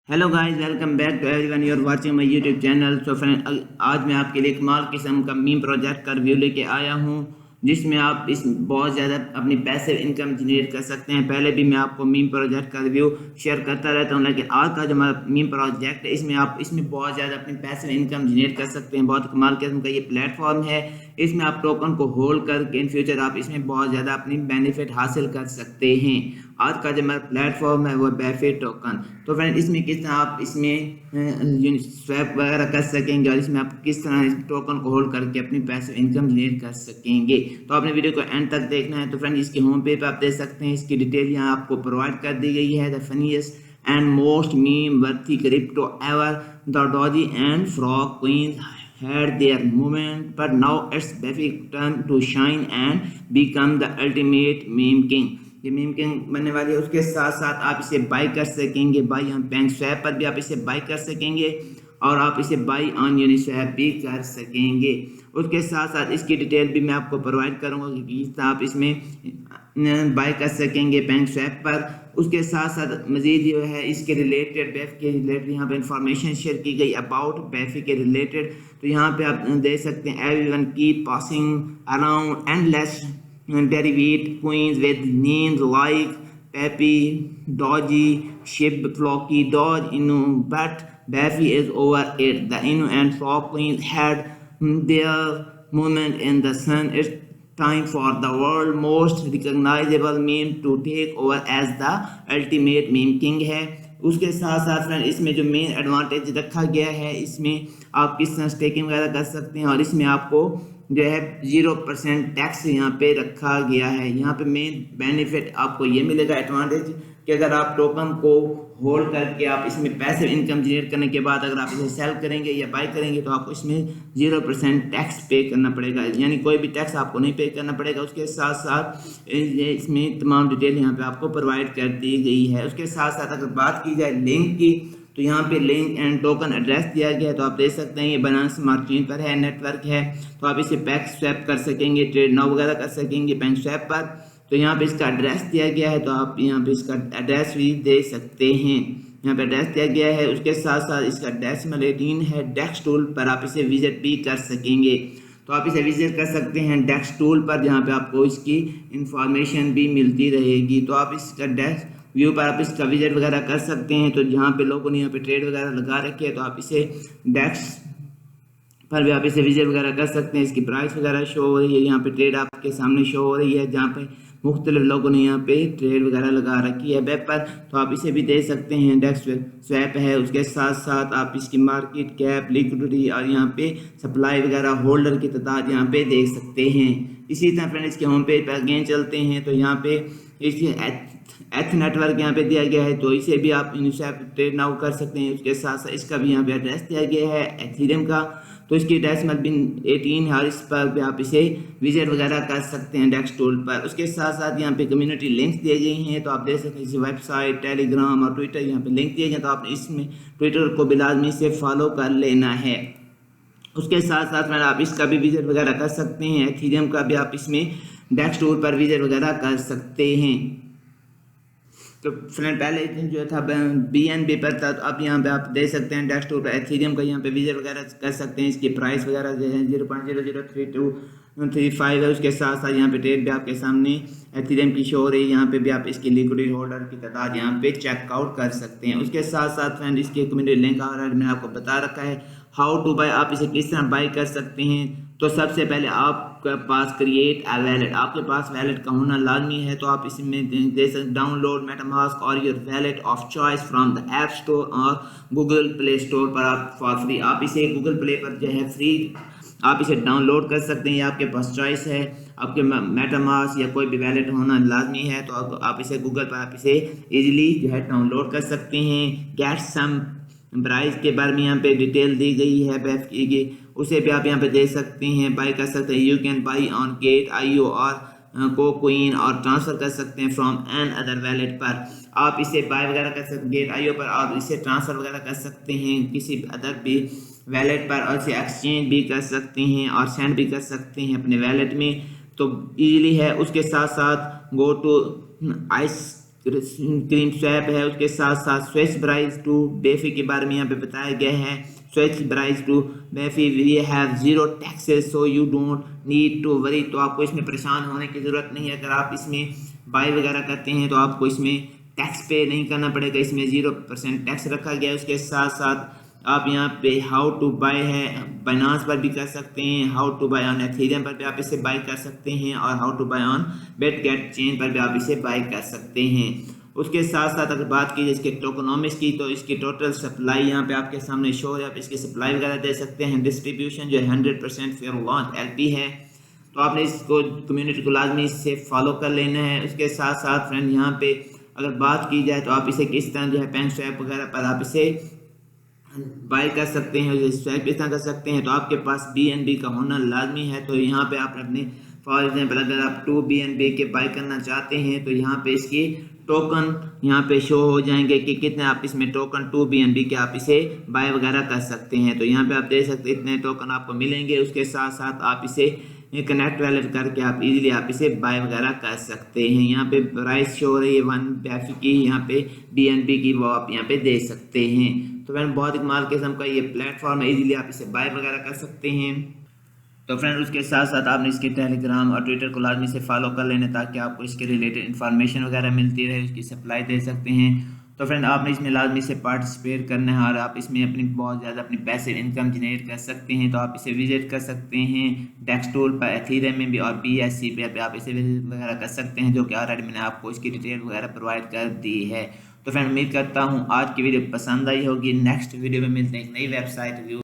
Hello guys, welcome back to everyone. You are watching my YouTube channel. So friend, आज मैं आपके लिए कमाल किस्म का मीम प्रोजेक्ट का रिव्यू लेके आया हूँ, जिसमें आप इस बहुत ज़्यादा अपनी पैसिव इनकम जनरेट कर सकते हैं। पहले भी मैं आपको मीम प्रोजेक्ट का रिव्यू शेयर करता रहता हूँ, लेकिन आज का जो हमारा मीम प्रोजेक्ट है इसमें आप इसमें बहुत ज़्यादा अपनी पैसिव इनकम जनरेट कर सकते हैं। बहुत कमाल किस्म का ये प्लेटफॉर्म है। इसमें आप टोकन को होल्ड करके इन फ्यूचर आप इसमें बहुत ज़्यादा अपनी बेनिफिट हासिल कर सकते हैं। आज का जो हमारा प्लेटफॉर्म है वो बैफे टोकन। तो फ्रेंड, इसमें किस तरह आप इसमें स्वैप वगैरह कर सकेंगे और इसमें आप किस तरह इस टोकन को होल्ड करके अपनी पैसिव इनकम जनरेट कर सकेंगे। तो आपने वीडियो को एंड तक देखना है। तो फ्रेंड, इसकी होम पेज पर आप देख सकते हैं, इसकी डिटेल यहाँ आपको प्रोवाइड कर दी गई है। The funniest and most meme worthy crypto ever, the doge and frog queens had their moment, but now it's Buffett turn to shine and become the ultimate meme king। ये meme king बनने वाली है। उसके साथ साथ आप इसे by कर सकेंगे। बाई ऑन बैंक स्वैप पर भी आप इसे बाई कर सकेंगे और आप इसे बाई ऑन यूनिस्वैप भी कर सकेंगे। उसके साथ साथ इसकी डिटेल भी मैं आपको प्रोवाइड करूंगा कि किस तरह आप इसमें बाई कर सकेंगे बैंक स्वैप पर। उसके साथ साथ मजीद जो है इसके रिलेटेड बैफ के रिलेटेड यहाँ पे इंफॉर्मेशन शेयर की गई अबाउट बैफी के रिलेटेड। तो यहाँ पे आप देख सकते हैं, everyone keep passing around endless derivate coins with names like Pepe, Doji, Shib, Flocky, Dodge, Inu, but Baffy is over it. The Inu and Flock coins had their moment in the sun. It's time for the world most recognizable meme to take over as the ultimate meme king है। उसके साथ साथ friend, इसमें जो main advantage रखा गया है, इसमें आप किस तरह स्टेकिंग वगैरह कर सकते हैं और इसमें आपको जो है 0% टैक्स यहाँ पे रखा गया है। यहाँ पे मेन बेनिफिट आपको ये मिलेगा एडवांटेज कि अगर आप टोकन को होल्ड करके आप इसमें पैसे इनकम जनरेट करने के बाद अगर आप इसे सेल करेंगे या बाई करेंगे तो आपको इसमें 0% टैक्स पे करना पड़ेगा, यानी कोई भी टैक्स आपको नहीं पे करना पड़ेगा। उसके साथ साथ इसमें तमाम डिटेल यहाँ पे आपको प्रोवाइड कर दी गई है। उसके साथ साथ अगर बात की जाए लिंक की, तो यहाँ पे लिंक एंड टोकन एड्रेस दिया गया है। तो आप देख सकते हैं ये बाइनेंस स्मार्ट चेन पर है, नेटवर्क है। तो आप इसे पैक स्वैप कर सकेंगे, ट्रेड नाउ वगैरह कर सकेंगे बैंक स्वैप पर। तो यहाँ पे इसका एड्रेस दिया गया है, तो आप यहाँ पे इसका एड्रेस भी दे सकते हैं। यहाँ पे एड्रेस दिया गया है। उसके साथ साथ इसका डेसिमल 18 है। डेक्स टूल पर आप इसे विजिट भी कर सकेंगे। तो आप इसे विजिट कर सकते हैं डेक्स टूल पर, जहाँ पे आपको इसकी इंफॉर्मेशन भी मिलती रहेगी। तो आप इसका डेस्क व्यू पर आप इसका विजिट वगैरह कर सकते हैं। तो जहाँ पे लोगों ने यहाँ पे ट्रेड वगैरह लगा रखी है, तो आप इसे डेस्क पर भी आप इसे विजिट वगैरह कर सकते हैं। इसकी प्राइस वगैरह शो हो रही है, यहाँ पे ट्रेड आपके सामने शो हो रही है, जहाँ पे मुख्तलिफ लोगों ने यहाँ पे ट्रेड वगैरह लगा रखी है वेब पर। तो आप इसे भी दे सकते हैं। डेक्स स्वैप है। उसके साथ साथ आप इसकी मार्केट कैप, लिक्विडिटी और यहाँ पे सप्लाई वगैरह होल्डर की तादाद यहाँ पे देख सकते हैं। इसी तरह फ्रेंड, इसके होम पेज पर अगेन चलते हैं, तो यहाँ पे इसके एथ नेटवर्क यहाँ पे दिया गया है, तो इसे भी आप यूनिस्वैप ट्रेड नाउ कर सकते हैं। उसके साथ साथ इसका भी यहाँ पे एड्रेस दिया गया है एथेरियम का, तो इसकी डेसिमल पिन 18 है और इस पर भी आप इसे विजिट वगैरह कर सकते हैं डेक्स टूल पर। उसके साथ साथ यहाँ पे कम्युनिटी लिंक्स दिए गए हैं, तो आप देख सकते हैं इसी वेबसाइट, टेलीग्राम और ट्विटर यहाँ पे लिंक दिए गए, तो आप इसमें ट्विटर को बिलाजमी से फॉलो कर लेना है। उसके साथ साथ में आप इसका भी विजिट वगैरह कर सकते हैं। एथेरियम का भी आप इसमें डेक्स टूल पर विजिट वगैरह कर सकते हैं। तो फ्रेंड, पहले जो था BNB पर था, तो अब यहाँ पे आप देख सकते हैं डेक्स टूल पर एथेरियम का यहाँ पे विजिट वगैरह कर सकते हैं। इसकी प्राइस वगैरह जो है 0.003235 है। उसके साथ साथ यहाँ पे ट्रेड भी आपके सामने एथेरियम की शो हो रही है। यहाँ पे भी आप इसकी लिक्विडिटी होल्डर की तादाद यहाँ पे चेकआउट कर सकते हैं। उसके साथ साथ फ्रेंड, इसके कम्युनिटी लिंक मैंने आपको बता रखा है। हाउ टू बाय, आप इसे किस तरह बाई कर सकते हैं। तो सबसे पहले आपके पास क्रिएट अ वैलेट, आपके पास वैलेट का होना लाजमी है। तो आप इसमें दे सकते डाउनलोड मेटामास्क और your wallet of choice from the app store और गूगल प्ले स्टोर पर आप फॉर फ्री। आप इसे गूगल प्ले पर जो है फ्री आप इसे डाउनलोड कर सकते हैं। आपके पास चॉइस है, आपके मेटामास्क या कोई भी वैलेट होना लाजमी है, तो आप इसे गूगल पर आप इसे इजीली जो है डाउनलोड कर सकते हैं। गेट सम प्राइस के बारे में यहाँ पे डिटेल दी गई है बैफ की, उसे भी आप यहाँ पे दे सकते हैं, बाई कर सकते हैं। You can buy on gate IO और कोइन और ट्रांसफ़र कर सकते हैं फ्रॉम एन अदर वैलेट पर। आप इसे बाय वगैरह कर सकते हैं गेट IO पर और इसे ट्रांसफ़र वगैरह कर सकते हैं किसी अदर भी वैलेट पर और इसे एक्सचेंज भी कर सकते हैं और सेंड भी कर सकते हैं अपने वैलेट में, तो ईजिली है। उसके साथ साथ गो टू क्रीम स्वैप है, उसके साथ साथ स्विच ब्राइज टू बेफी के बारे में यहाँ पे बताया गया है। स्विच ब्राइज टू बेफी we have zero taxes so you don't need to worry. तो आपको इसमें परेशान होने की ज़रूरत नहीं है। अगर आप इसमें बाय वगैरह करते हैं तो आपको इसमें टैक्स पे नहीं करना पड़ेगा, इसमें 0% टैक्स रखा गया है। उसके साथ साथ आप यहाँ पे हाउ टू बाय है बाइनांस पर भी कर सकते हैं, how to buy on Ethereum पर भी आप इसे बाय कर सकते हैं, और how to buy on Bitget chain पर भी आप इसे बाय कर सकते हैं। उसके साथ साथ अगर बात की जाए इसके टोकनॉमिक्स की, तो इसकी टोटल सप्लाई यहाँ पे आपके सामने शो है। आप इसकी सप्लाई वगैरह दे सकते हैं। डिस्ट्रीब्यूशन जो है 100% फेयर लॉन्च एलपी है, तो आपने इसको कम्युनिटी को लाजमी इससे फॉलो कर लेना है। उसके साथ साथ फ्रेंड यहाँ पे अगर बात की जाए तो आप इसे किस तरह जो है पेन स्वैप वगैरह पर आप इसे बाय कर सकते हैं, स्वैप किस तरह कर सकते हैं। तो आपके पास BNB का होना लाजमी है। तो यहाँ पे आप अपने फॉर एग्जाम्पल अगर आप 2 BNB के बाय करना चाहते हैं तो यहाँ पे इसकी टोकन यहाँ पे शो हो जाएंगे कि कितने आप इसमें टोकन 2 BNB के आप इसे बाय वगैरह कर सकते हैं। तो यहाँ पे आप देख सकते हैं इतने टोकन आपको मिलेंगे। उसके साथ साथ आप इसे कनेक्ट वैलेट करके आप इजीली आप इसे बाय वगैरह कर सकते हैं। यहाँ पे प्राइस शो हो रही है 1 BNB की, यहाँ पे BNB की, वो आप यहाँ पे दे सकते हैं। तो फ्रेंड बहुत ही कमाल किस्म का ये प्लेटफॉर्म है, इजीली आप इसे बाय वगैरह कर सकते हैं। तो फ्रेंड उसके साथ साथ आपने इसके टेलीग्राम और ट्विटर को लाजमी से फॉलो कर लेना ताकि आपको इसके रिलेटेड इन्फॉर्मेशन वगैरह मिलती रहे, उसकी सप्लाई दे सकते हैं। तो फ्रेंड आपने इसमें लाजमी से पार्टिसिपेट करना है और आप इसमें अपनी बहुत ज़्यादा अपनी पैसिव इनकम जनरेट कर सकते हैं। तो आप इसे विजिट कर सकते हैं डेक्सटोल पर, एथेरियम में भी, और BSC पे आप इसे विजिट वगैरह कर सकते हैं, जो कि ऑलरेडी मैंने आपको इसकी डिटेल वगैरह प्रोवाइड कर दी है। तो फ्रेंड उम्मीद करता हूँ आज की वीडियो पसंद आई होगी। नेक्स्ट वीडियो में मिलते हैं एक नई वेबसाइट रिव्यू